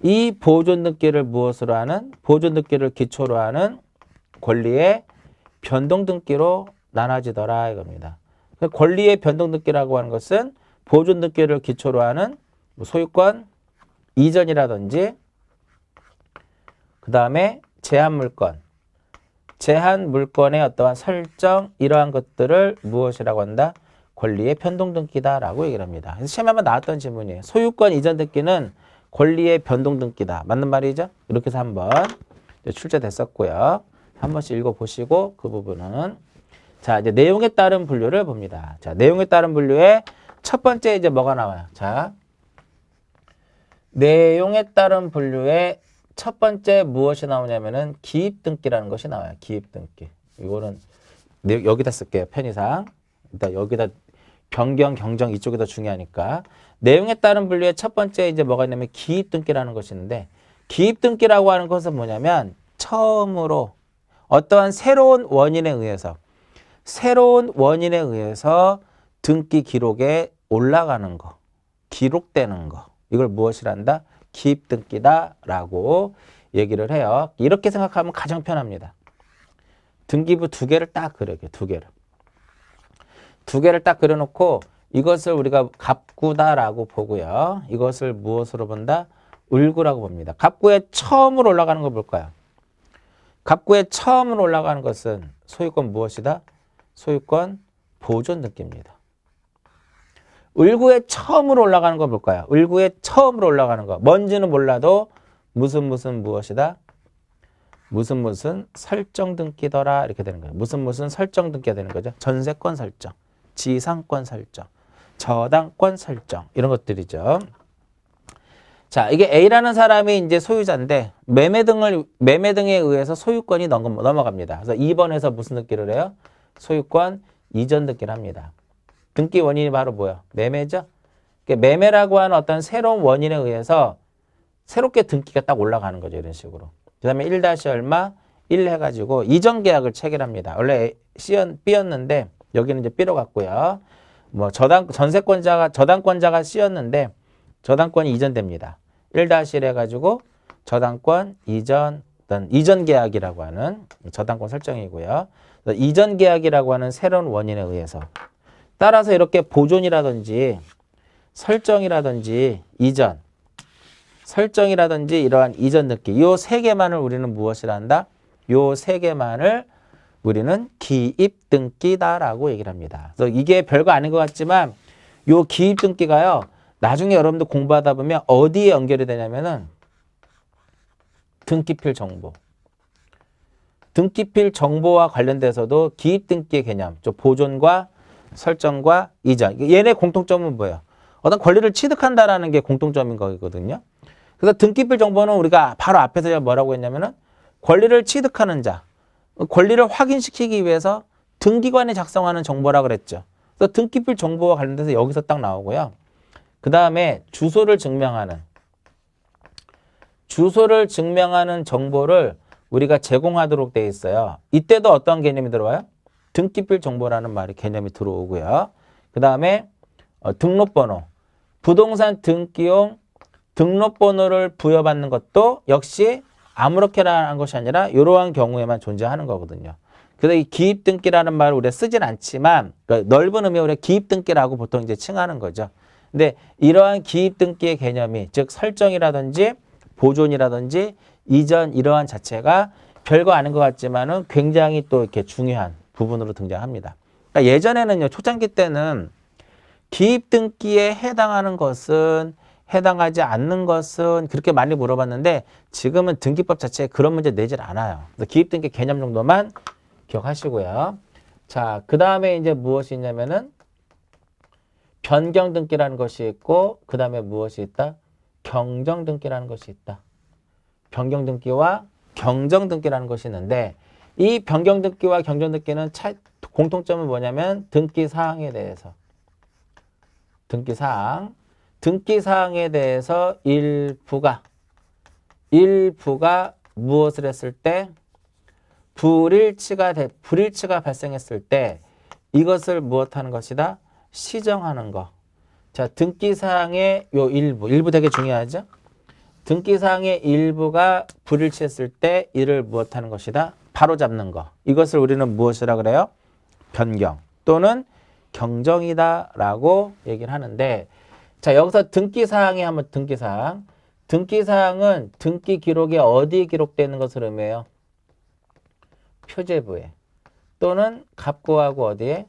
이 보존 등기를 무엇으로 하는? 보존 등기를 기초로 하는 권리의 변동 등기로 나눠지더라 이겁니다. 권리의 변동 등기라고 하는 것은 보존 등기를 기초로 하는 소유권 이전이라든지 그 다음에 제한 물건의 어떠한 설정 이러한 것들을 무엇이라고 한다? 권리의 변동 등기다라고 얘기를 합니다. 그래서 시험에 한번 나왔던 질문이에요. 소유권 이전 등기는 권리의 변동 등기다. 맞는 말이죠? 이렇게 해서 한번 출제됐었고요. 한 번씩 읽어보시고 그 부분은 자 이제 내용에 따른 분류를 봅니다. 자 내용에 따른 분류에 첫 번째 이제 뭐가 나와요? 자 내용에 따른 분류에 첫 번째 무엇이 나오냐면은 기입등기라는 것이 나와요. 기입등기. 이거는 여기다 쓸게요. 편의상. 일단 여기다 변경, 경정 이쪽이 더 중요하니까. 내용에 따른 분류의 첫 번째 이제 뭐가 있냐면 기입등기라는 것이 있는데 기입등기라고 하는 것은 뭐냐면 처음으로 어떠한 새로운 원인에 의해서 등기 기록에 올라가는 거, 기록되는 거. 이걸 무엇이란다? 기입등기다라고 얘기를 해요. 이렇게 생각하면 가장 편합니다. 등기부 두 개를 딱 그려요. 두 개를 딱 그려놓고 이것을 우리가 갑구다라고 보고요. 이것을 무엇으로 본다? 을구라고 봅니다. 갑구에 처음으로 올라가는 거 볼까요? 갑구에 처음으로 올라가는 것은 소유권 무엇이다? 소유권 보존 등기입니다. 을구에 처음으로 올라가는 거 볼까요? 을구에 처음으로 올라가는 거. 뭔지는 몰라도 무슨 무엇이다? 무슨 설정 등기더라 이렇게 되는 거예요. 무슨 설정 등기가 되는 거죠. 전세권 설정, 지상권 설정, 저당권 설정 이런 것들이죠. 자, 이게 A라는 사람이 이제 소유자인데 매매 등에 의해서 소유권이 넘어갑니다. 그래서 2번에서 무슨 등기를 해요? 소유권 이전 등기를 합니다. 등기 원인이 바로 뭐야? 매매죠. 매매라고 하는 어떤 새로운 원인에 의해서 새롭게 등기가 딱 올라가는 거죠. 이런 식으로. 그 다음에 1 얼마? 1 해가지고 이전 계약을 체결합니다. 원래 B였는데 여기는 이제 B로 갔고요. 뭐 저당권자가 C였는데 저당권이 이전됩니다. 1 해가지고 저당권 이전 계약이라고 하는 저당권 설정이고요. 이전 계약이라고 하는 새로운 원인에 의해서 따라서 이렇게 보존이라든지 설정이라든지 이전, 설정이라든지 이러한 이전 등기 이 세 개만을 우리는 무엇이라 한다? 이 세 개만을 우리는 기입 등기다라고 얘기를 합니다. 그래서 이게 별거 아닌 것 같지만 이 기입 등기가요. 나중에 여러분들 공부하다 보면 어디에 연결이 되냐면은 등기필 정보. 등기필 정보와 관련돼서도 기입 등기의 개념, 보존과 설정과 이전. 얘네 공통점은 뭐예요? 어떤 권리를 취득한다라는 게 공통점인 거거든요. 그래서 등기필 정보는 우리가 바로 앞에서 뭐라고 했냐면은 권리를 취득하는 자, 권리를 확인시키기 위해서 등기관이 작성하는 정보라 그랬죠. 그래서 등기필 정보와 관련돼서 여기서 딱 나오고요. 그 다음에 주소를 증명하는 정보를 우리가 제공하도록 돼 있어요. 이때도 어떤 개념이 들어와요? 등기필 정보라는 말이 개념이 들어오고요. 그 다음에 등록번호, 부동산 등기용 등록번호를 부여받는 것도 역시 아무렇게나 한 것이 아니라 이러한 경우에만 존재하는 거거든요. 그래서 이 기입등기라는 말을 우리가 쓰진 않지만 그러니까 넓은 의미로 우리가 기입등기라고 보통 이제 칭하는 거죠. 근데 이러한 기입등기의 개념이 즉 설정이라든지 보존이라든지 이전 이러한 자체가 별거 아닌 것 같지만은 굉장히 또 이렇게 중요한 부분으로 등장합니다. 그러니까 예전에는요, 초창기 때는 기입등기에 해당하지 않는 것은 그렇게 많이 물어봤는데 지금은 등기법 자체에 그런 문제 내질 않아요. 그래서 기입등기 개념 정도만 기억하시고요. 자, 그 다음에 이제 무엇이 있냐면은 변경등기라는 것이 있고 그 다음에 무엇이 있다? 경정등기라는 것이 있다. 변경등기와 경정등기라는 것이 있는데 이 변경등기와 경정등기는 공통점은 뭐냐면 등기사항에 대해서 등기사항에 대해서 일부가 무엇을 했을 때 불일치가 발생했을 때 이것을 무엇하는 것이다? 시정하는 거. 자, 등기사항의 요 일부 되게 중요하죠? 등기사항의 일부가 불일치했을 때 이를 무엇하는 것이다? 바로잡는 거. 이것을 우리는 무엇이라 그래요? 변경 또는 경정이다라고 얘기를 하는데 자, 여기서 등기사항에 한번 등기사항은 등기 기록에 어디에 기록되는 것을 의미해요? 표제부에 또는 갑구하고 어디에?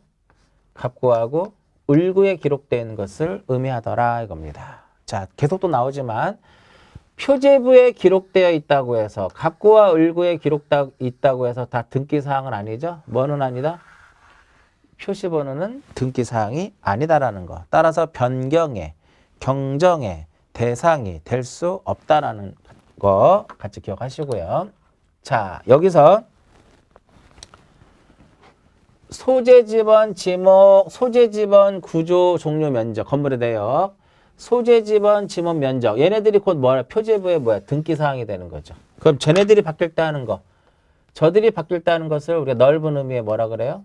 갑구하고 을구에 기록된 것을 의미하더라 이겁니다. 자, 계속 또 나오지만 표제부에 기록되어 있다고 해서 갑구와 을구에 기록되어 있다고 해서 다 등기사항은 아니죠? 뭐는 아니다? 표시번호는 등기사항이 아니다라는 거. 따라서 변경에, 경정의 대상이 될 수 없다라는 거 같이 기억하시고요. 자, 여기서 소재지번 지목, 소재지번 구조 종료 면적, 건물의 내역, 소재지번 지목 면적. 얘네들이 곧 뭐야? 표제부의 뭐야? 등기사항이 되는 거죠. 그럼 쟤네들이 바뀔 때 하는 거. 저들이 바뀔다는 것을 우리가 넓은 의미의 뭐라 그래요?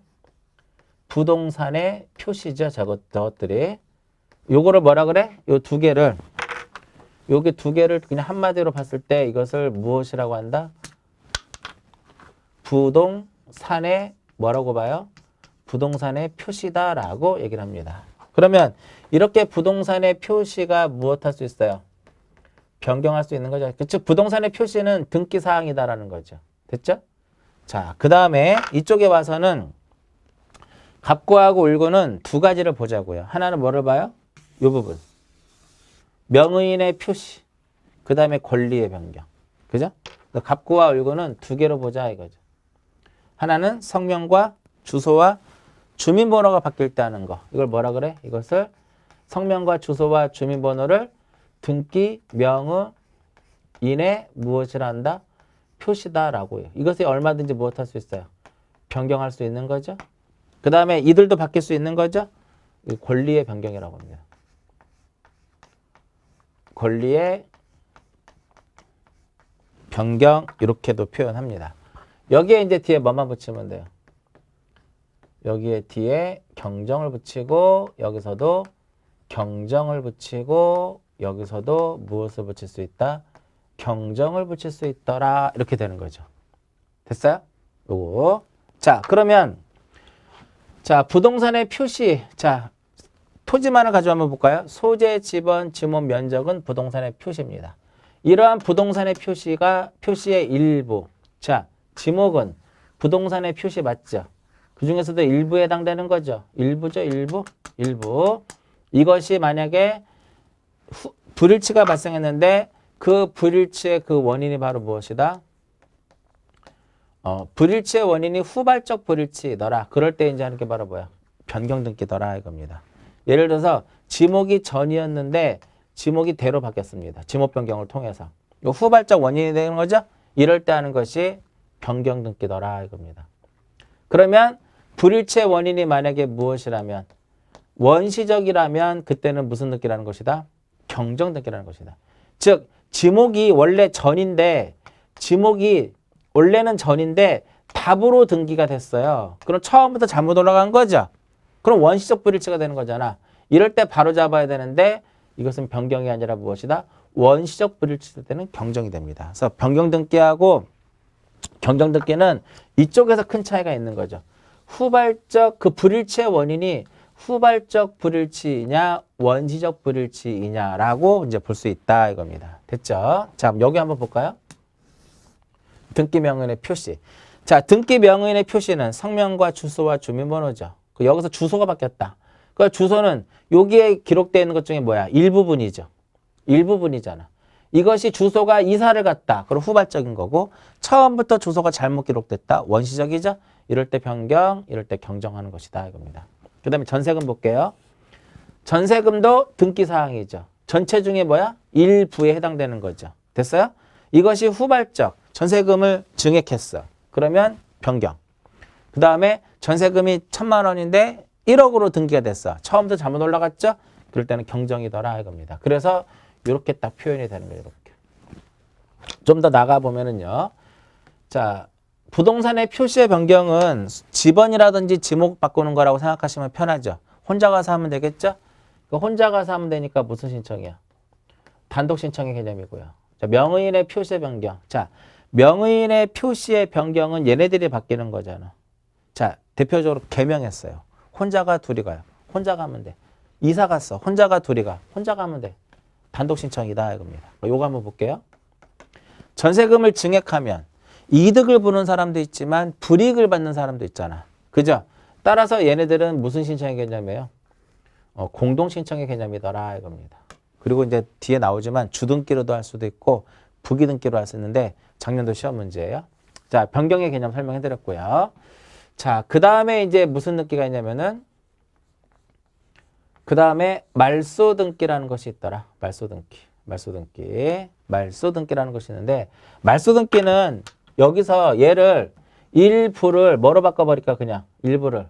부동산의 표시죠. 저것들이. 요거를 뭐라 그래? 요 두 개를 요게 두 개를 그냥 한마디로 봤을 때 이것을 무엇이라고 한다? 부동산의 뭐라고 봐요? 부동산의 표시다라고 얘기를 합니다. 그러면 이렇게 부동산의 표시가 무엇 할 수 있어요? 변경할 수 있는 거죠. 즉 부동산의 표시는 등기사항이다라는 거죠. 됐죠? 자, 그 다음에 이쪽에 와서는 갑구하고 울고는 두 가지를 보자고요. 하나는 뭐를 봐요? 이 부분. 명의인의 표시. 그 다음에 권리의 변경. 그죠? 갑구와 울고는 두 개로 보자 이거죠. 하나는 성명과 주소와 주민번호가 바뀔 때 하는 거. 이걸 뭐라 그래? 이것을 성명과 주소와 주민번호를 등기 명의인의 무엇이라 한다? 표시다라고 해요. 이것이 얼마든지 무엇 할 수 있어요? 변경할 수 있는 거죠. 그 다음에 이들도 바뀔 수 있는 거죠. 권리의 변경이라고 합니다. 권리의 변경 이렇게도 표현합니다. 여기에 이제 뒤에 뭐만 붙이면 돼요? 여기에 뒤에 경정을 붙이고 여기서도 경정을 붙이고 여기서도 무엇을 붙일 수 있다? 경정을 붙일 수 있더라. 이렇게 되는 거죠. 됐어요? 요거. 자, 그러면 자, 부동산의 표시. 자, 토지만을 가지고 한번 볼까요? 소재, 지번, 지목, 면적은 부동산의 표시입니다. 이러한 부동산의 표시의 일부. 자, 지목은 부동산의 표시 맞죠? 그 중에서도 일부에 해당되는 거죠. 일부죠, 일부. 일부. 이것이 만약에 불일치가 발생했는데 그 불일치의 그 원인이 바로 무엇이다? 불일치의 원인이 후발적 불일치더라. 그럴 때 이제 하는 게 바로 뭐야? 변경 등기더라 이겁니다. 예를 들어서 지목이 전이었는데 지목이 대로 바뀌었습니다. 지목 변경을 통해서. 이 후발적 원인이 되는 거죠? 이럴 때 하는 것이 변경 등기더라 이겁니다. 그러면 불일치의 원인이 만약에 무엇이라면 원시적이라면 그때는 무슨 등기라는 것이다? 경정 등기라는 것이다. 즉 지목이 원래 전인데 지목이 원래는 전인데 답으로 등기가 됐어요. 그럼 처음부터 잘못 올라간 거죠. 그럼 원시적 불일치가 되는 거잖아. 이럴 때 바로 잡아야 되는데 이것은 변경이 아니라 무엇이다? 원시적 불일치 될 때는 경정이 됩니다. 그래서 변경 등기하고 경정 등기는 이쪽에서 큰 차이가 있는 거죠. 후발적 그 불일치의 원인이 후발적 불일치이냐 원시적 불일치이냐라고 이제 볼 수 있다 이겁니다. 됐죠? 자, 여기 한번 볼까요? 등기 명의인의 표시. 자, 등기 명의인의 표시는 성명과 주소와 주민번호죠. 여기서 주소가 바뀌었다. 그 주소는 여기에 기록되어 있는 것 중에 뭐야? 일부분이죠. 일부분이잖아. 이것이 주소가 이사를 갔다. 그럼 후발적인 거고 처음부터 주소가 잘못 기록됐다. 원시적이죠. 이럴 때 변경, 이럴 때 경정하는 것이다 이겁니다. 그 다음에 전세금 볼게요. 전세금도 등기사항이죠. 전체 중에 뭐야? 일부에 해당되는 거죠. 됐어요? 이것이 후발적 전세금을 증액했어. 그러면 변경. 그 다음에 전세금이 1,000만 원인데 1억으로 등기가 됐어. 처음부터 잘못 올라갔죠? 그럴 때는 경정이더라 이겁니다. 그래서 이렇게 딱 표현이 되는 거예요. 이렇게. 좀 더 나가보면은요. 자, 부동산의 표시의 변경은 지번이라든지 지목 바꾸는 거라고 생각하시면 편하죠. 혼자 가서 하면 되겠죠? 혼자 가서 하면 되니까 무슨 신청이야? 단독 신청의 개념이고요. 자, 명의인의 표시의 변경. 자, 명의인의 표시의 변경은 얘네들이 바뀌는 거잖아. 자, 대표적으로 개명했어요. 혼자가 둘이 가요. 혼자 가면 돼. 이사 갔어. 혼자가 둘이 가. 혼자 가면 돼. 단독 신청이다 이겁니다. 요거 한번 볼게요. 전세금을 증액하면 이득을 보는 사람도 있지만 불이익을 받는 사람도 있잖아. 그죠? 따라서 얘네들은 무슨 신청의 개념이에요? 공동 신청의 개념이더라 이겁니다. 그리고 이제 뒤에 나오지만 주등기로도 할 수도 있고 부기등기로 할 수 있는데 작년도 시험 문제예요. 자, 변경의 개념 설명해 드렸고요. 자, 그 다음에 이제 무슨 등기가 있냐면은 그 다음에 말소등기라는 것이 있더라. 말소등기라는 것이 있는데 말소등기는 여기서 얘를 일부를 뭐로 바꿔버릴까? 그냥 일부를.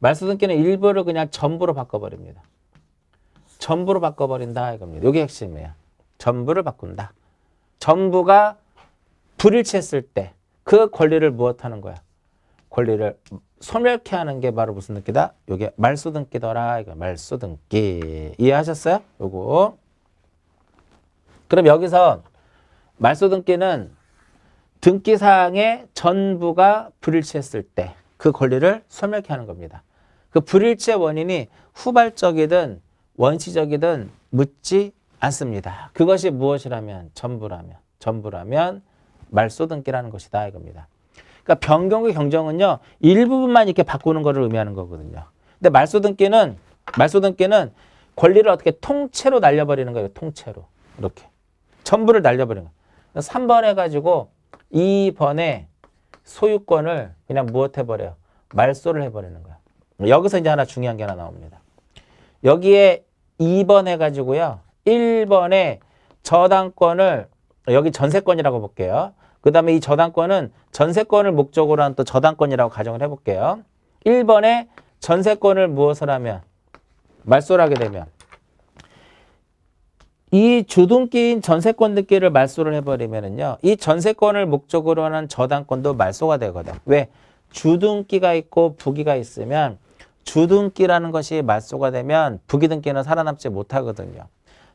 말소등기는 일부를 그냥 전부로 바꿔버립니다. 전부로 바꿔버린다 이겁니다. 이게 핵심이에요. 전부를 바꾼다. 전부가 불일치했을 때 그 권리를 무엇하는 거야? 권리를 소멸케 하는 게 바로 무슨 등기다? 요게 말소등기더라. 이거 말소등기. 이해하셨어요? 요거. 그럼 여기서 말소등기는 등기사항의 전부가 불일치했을 때 그 권리를 소멸케 하는 겁니다. 그 불일치의 원인이 후발적이든 원시적이든 묻지 않습니다. 그것이 무엇이라면? 전부라면 말소등기라는 것이다 이겁니다. 그러니까 변경의 경정은요, 일부분만 이렇게 바꾸는 것을 의미하는 거거든요. 근데 말소등기는 권리를 어떻게 통째로 날려버리는 거예요. 통째로. 이렇게. 전부를 날려버리는 거예요. 3번 해가지고 2번에 소유권을 그냥 무엇 해버려요? 말소를 해버리는 거예요. 여기서 이제 하나 중요한 게 하나 나옵니다. 여기에 2번 해가지고요. 1번에 저당권을, 여기 전세권이라고 볼게요. 그 다음에 이 저당권은 전세권을 목적으로 한 또 저당권이라고 가정을 해볼게요. 1번에 전세권을 무엇을 하면? 말소를 하게 되면 이 주등기인 전세권 등기를 말소를 해버리면은요, 이 전세권을 목적으로 하는 저당권도 말소가 되거든. 왜? 주등기가 있고 부기가 있으면 주등기라는 것이 말소가 되면 부기등기는 살아남지 못하거든요.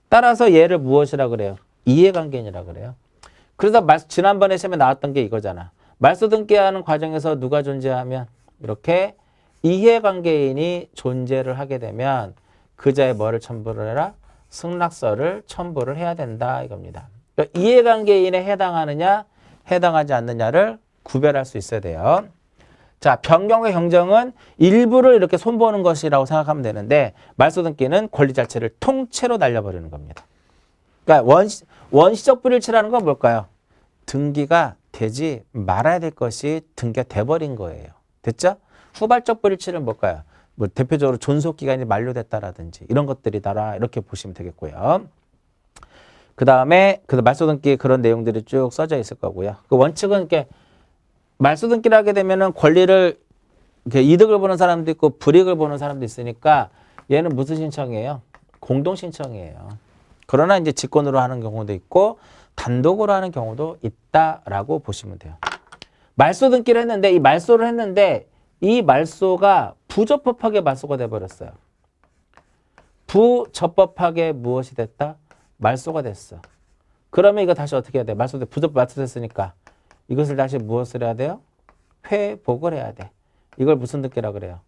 따라서 얘를 무엇이라 그래요? 이해관계인이라 그래요. 그래서 지난번에 시험에 나왔던 게 이거잖아. 말소등기하는 과정에서 누가 존재하면 이렇게 이해관계인이 존재를 하게 되면 그자의 뭐를 첨부를 해라? 승낙서를 첨부를 해야 된다 이겁니다. 그러니까 이해관계인에 해당하느냐 해당하지 않느냐를 구별할 수 있어야 돼요. 자, 변경의 경정은 일부를 이렇게 손보는 것이라고 생각하면 되는데 말소등기는 권리 자체를 통째로 날려버리는 겁니다. 그러니까 원시적 불일치라는 건 뭘까요? 등기가 되지 말아야 될 것이 등기가 돼버린 거예요. 됐죠? 후발적 불일치는 뭘까요? 뭐 대표적으로 존속기간이 만료됐다라든지 이런 것들이다라 이렇게 보시면 되겠고요. 그 다음에 말소등기에 그런 내용들이 쭉 써져 있을 거고요. 그 원칙은 이렇게 말소등기를 하게 되면은 권리를 이렇게 이득을 보는 사람도 있고 불이익을 보는 사람도 있으니까 얘는 무슨 신청이에요? 공동 신청이에요. 그러나 이제 직권으로 하는 경우도 있고 단독으로 하는 경우도 있다라고 보시면 돼요. 말소등기를 했는데 이 말소가 부적법하게 말소가 돼버렸어요. 부적법하게 무엇이 됐다? 말소가 됐어. 그러면 이거 다시 어떻게 해야 돼? 부적법 말소됐으니까 이것을 다시 무엇을 해야 돼요? 회복을 해야 돼. 이걸 무슨 등기라 그래요?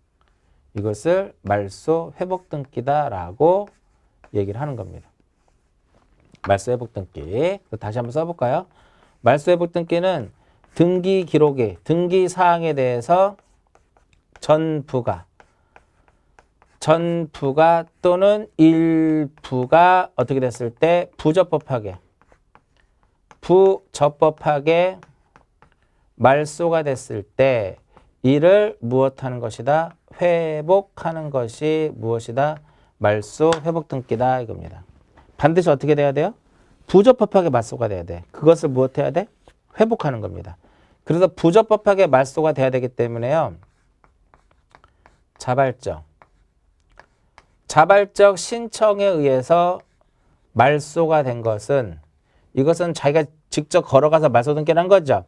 이것을 말소 회복 등기다라고 얘기를 하는 겁니다. 말소 회복 등기. 다시 한번 써볼까요? 말소 회복 등기는 등기 기록에 등기 사항에 대해서 전부가 또는 일부가 어떻게 됐을 때 부적법하게 말소가 됐을 때 이를 무엇하는 것이다? 회복하는 것이 무엇이다? 말소 회복 등기다 이겁니다. 반드시 어떻게 돼야 돼요? 부적법하게 말소가 돼야 돼. 그것을 무엇해야 돼? 회복하는 겁니다. 그래서 부적법하게 말소가 돼야 되기 때문에요. 자발적 신청에 의해서 말소가 된 것은 이것은 자기가 직접 걸어가서 말소 등기를 한 거죠.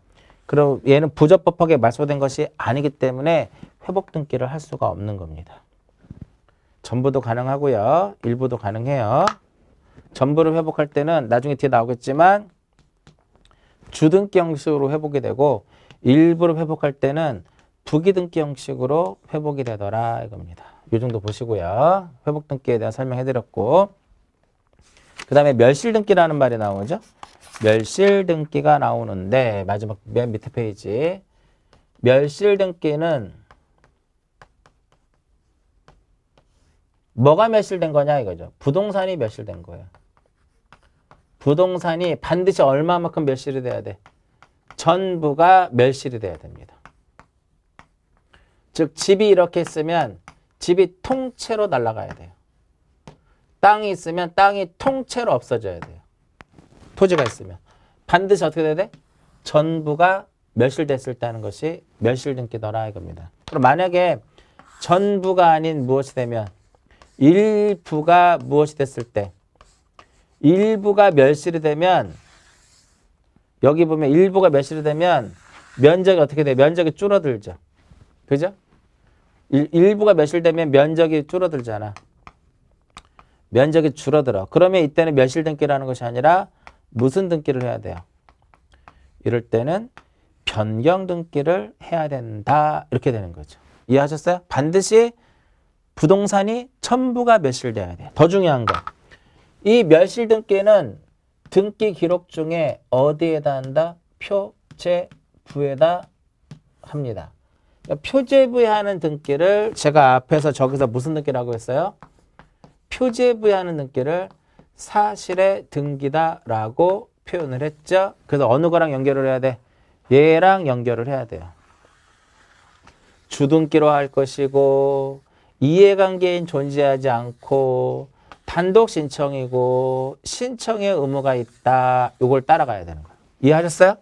그럼 얘는 부적법하게 말소된 것이 아니기 때문에 회복 등기를 할 수가 없는 겁니다. 전부도 가능하고요. 일부도 가능해요. 전부를 회복할 때는 나중에 뒤에 나오겠지만 주등기 형식으로 회복이 되고 일부를 회복할 때는 부기등기 형식으로 회복이 되더라 이겁니다. 이 정도 보시고요. 회복 등기에 대한 설명해드렸고 그 다음에 멸실등기라는 말이 나오죠. 멸실등기가 나오는데 마지막 맨 밑에 페이지 멸실등기는 뭐가 멸실된 거냐 이거죠. 부동산이 멸실된 거예요. 부동산이 반드시 얼마만큼 멸실이 돼야 돼? 전부가 멸실이 돼야 됩니다. 즉 집이 이렇게 있으면 집이 통째로 날아가야 돼요. 땅이 있으면 땅이 통째로 없어져야 돼요. 토지가 있으면. 반드시 어떻게 돼야 돼? 전부가 멸실됐을 때 하는 것이 멸실등기더라 이겁니다. 그럼 만약에 전부가 아닌 무엇이 되면 일부가 무엇이 됐을 때 일부가 멸실이 되면 여기 보면 일부가 멸실이 되면 면적이 어떻게 돼? 면적이 줄어들죠. 그죠? 일부가 멸실되면 면적이 줄어들잖아. 면적이 줄어들어. 그러면 이때는 멸실 등기라는 것이 아니라 무슨 등기를 해야 돼요? 이럴 때는 변경 등기를 해야 된다. 이렇게 되는 거죠. 이해하셨어요? 반드시 부동산이 전부가 멸실돼야 돼요. 더 중요한 거. 이 멸실 등기는 등기 기록 중에 어디에다 한다? 표제부에다 합니다. 그러니까 표제부에 하는 등기를 제가 앞에서 저기서 무슨 등기라고 했어요? 표제부에 하는 등기를 사실의 등기다라고 표현을 했죠. 그래서 어느 거랑 연결을 해야 돼? 얘랑 연결을 해야 돼요. 주등기로 할 것이고 이해관계인 존재하지 않고 단독 신청이고 신청의 의무가 있다. 이걸 따라가야 되는 거예요. 이해하셨어요?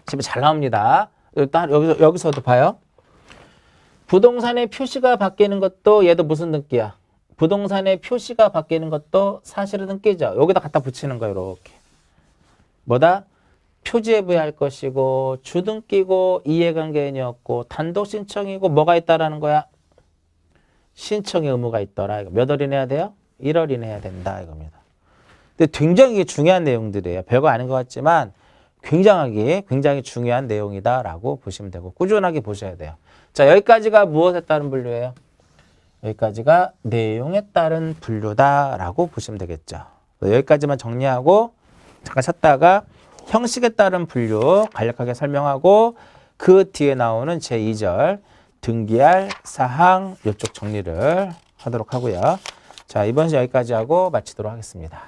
지금 잘 나옵니다. 여기서도 봐요. 부동산의 표시가 바뀌는 것도 얘도 무슨 등기야? 부동산의 표시가 바뀌는 것도 사실의 등기죠. 여기다 갖다 붙이는 거예요. 이렇게. 뭐다? 표제부에 할 것이고 주등기고 이해관계인이었고 단독 신청이고 뭐가 있다라는 거야? 신청의 의무가 있더라. 이거 몇 월이나 해야 돼요? 1월이나 해야 된다 이겁니다. 근데 굉장히 중요한 내용들이에요. 별거 아닌 것 같지만 굉장히 중요한 내용이다라고 보시면 되고 꾸준하게 보셔야 돼요. 자, 여기까지가 무엇에 따른 분류예요? 여기까지가 내용에 따른 분류다라고 보시면 되겠죠. 여기까지만 정리하고 잠깐 쉬었다가 형식에 따른 분류 간략하게 설명하고 그 뒤에 나오는 제2절 등기할 사항 이쪽 정리를 하도록 하고요. 자, 이번 시간 여기까지 하고 마치도록 하겠습니다.